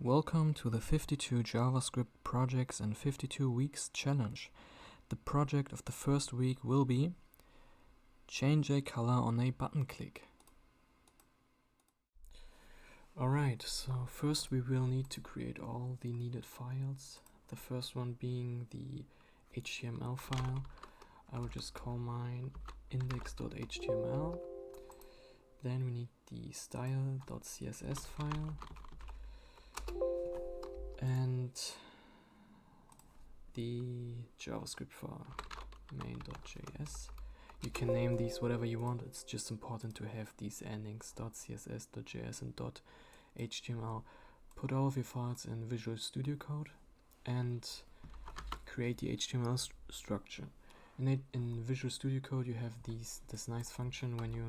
Welcome to the 52 JavaScript Projects and 52 Weeks Challenge. The project of the first week will be change a color on a button click. Alright, so first we will need to create all the needed files. The first one being the HTML file. I will just call mine index.html. Then we need the style.css file. And the JavaScript file, main.js. You can name these whatever you want. It's just important to have these endings .css, .js, and .html. Put all of your files in Visual Studio Code and create the HTML structure. In Visual Studio Code, you have this nice function when you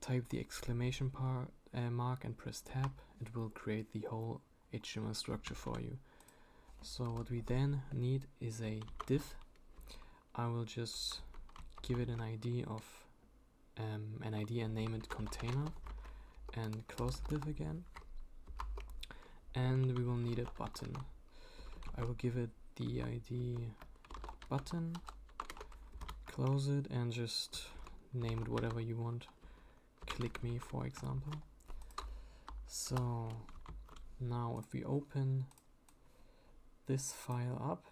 type the exclamation mark and press tab. It will create the whole HTML structure for you. So what we then need is a div. I will just give it an ID of and name it container and close the div again. And we will need a button. I will give it the ID button, close it, and just name it whatever you want. Click me, for example. So now if we open this file up,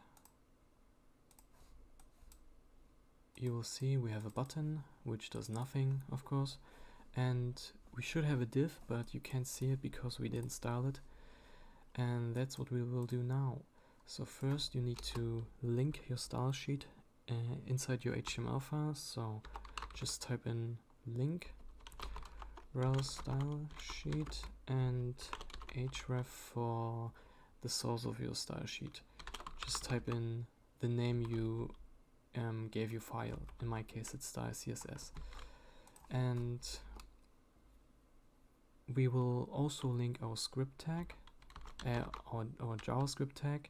you will see we have a button which does nothing, of course, and we should have a div, but you can't see it because we didn't style it, and that's what we will do now. So first you need to link your style sheet inside your HTML file. So just type in link rel style sheet and href for the source of your style sheet. Just type in the name you gave your file. In my case it's style CSS. And we will also link our script tag, our JavaScript tag.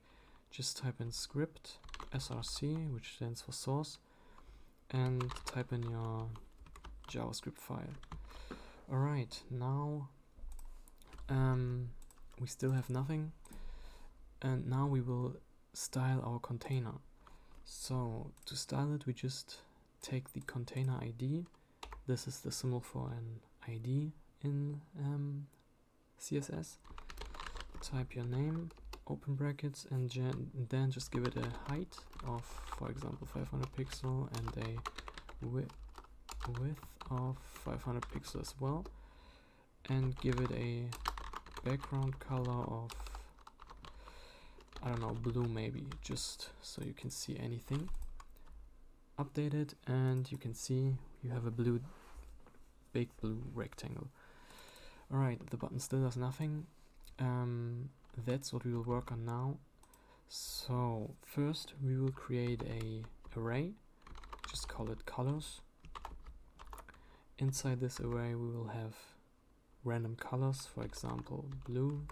Just type in script src, which stands for source, and type in your JavaScript file. Alright, now we still have nothing, and now we will style our container. So to style it, we just take the container ID. This is the symbol for an ID in CSS. Type your name, open brackets, and then just give it a height of, for example, 500 pixel and a width of 500 pixels as well, and give it a background color of, I don't know, blue maybe, just so you can see anything. Update it and you can see you have a big blue rectangle. Alright, the button still does nothing. That's what we will work on now. So first we will create a array, just call it colors. Inside this array we will have random colors, for example blue,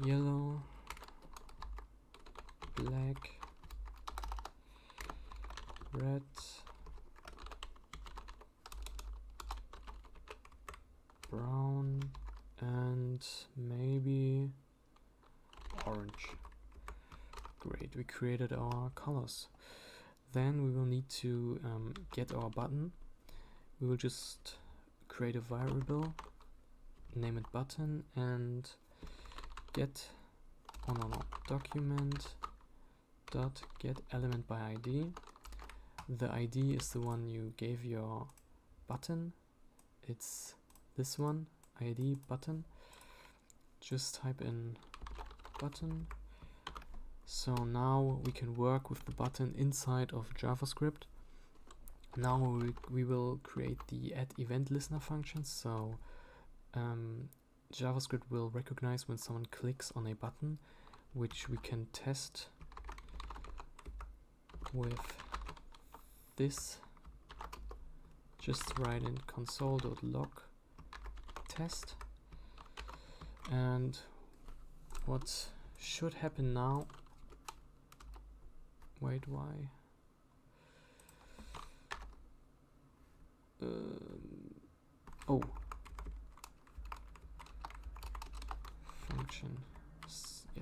yellow, black, red, brown, and maybe orange. Great, we created our colors. Then we will need to get our button. We will just create a variable, name it button, and get document dot get element by ID. The ID is the one you gave your button. It's this one, ID button. Just type in button. So now we can work with the button inside of JavaScript. Now we will create the add event listener function. So JavaScript will recognize when someone clicks on a button, which we can test with this. Just write in console.log test, and what should happen now, wait, why? Oh,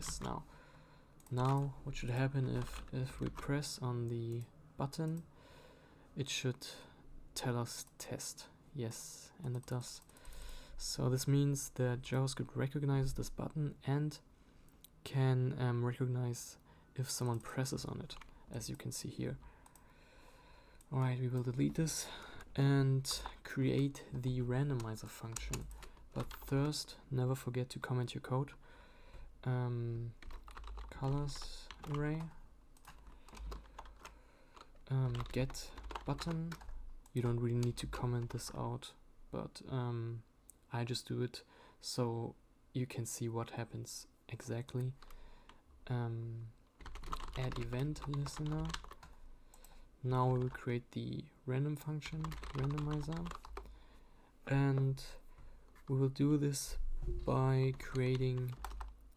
Yes, now what should happen if we press on the button, it should tell us test. Yes, and it does. So this means that JavaScript recognizes this button and can recognize if someone presses on it, as you can see here. Alright, we will delete this and create the randomizer function. But first, never forget to comment your code. Colors array, get button. You don't really need to comment this out, but I just do it so you can see what happens exactly. Add event listener. Now we will create the random function, randomizer, and we will do this by creating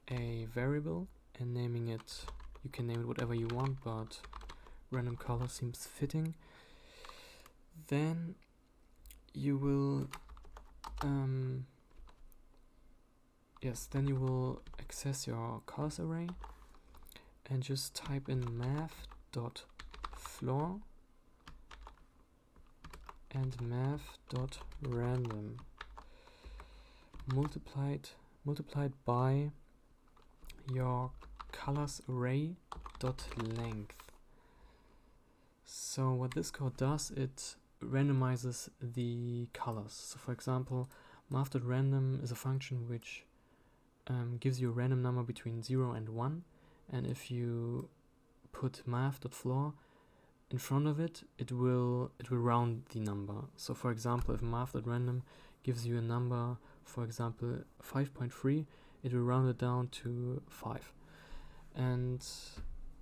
a variable and naming it. You can name it whatever you want, but random color seems fitting. Then you will then you will access your colors array and just type in math.floor and math.random multiplied by your colors array dot length. So what this code does, it randomizes the colors. So for example, math.random is a function which gives you a random number between 0 and 1, and if you put math.floor in front of it, it will round the number. So for example, if math.random gives you a number, for example 5.3, it will round it down to 5. And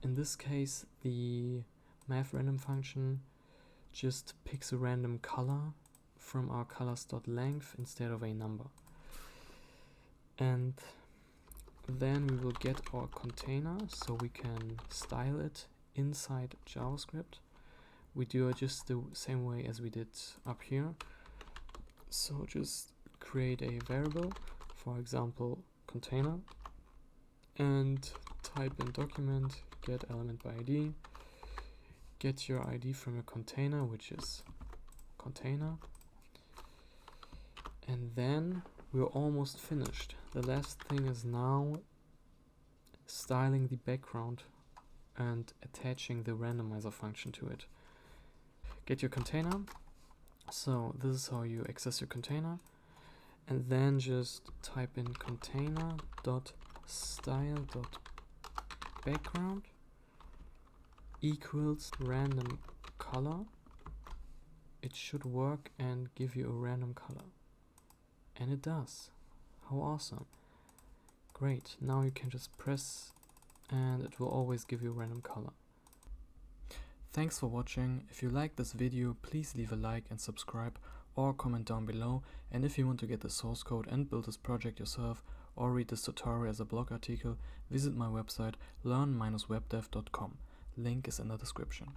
in this case, the math.random function just picks a random color from our colors.length instead of a number. And then we will get our container so we can style it inside JavaScript. We do it just the same way as we did up here. So just create a variable, for example container, and type in document get element by ID, get your ID from your container, which is container, and then we're almost finished. The last thing is now styling the background and attaching the randomizer function to it. Get your container. So this is how you access your container, and then just type in container.style.background equals random color. It should work and give you a random color, and it does. How awesome. Great, now you can just press and it will always give you a random color. Thanks for watching. If you liked this video, please leave a like and subscribe or comment down below. And if you want to get the source code and build this project yourself or read this tutorial as a blog article, visit my website learn-webdev.com. Link is in the description.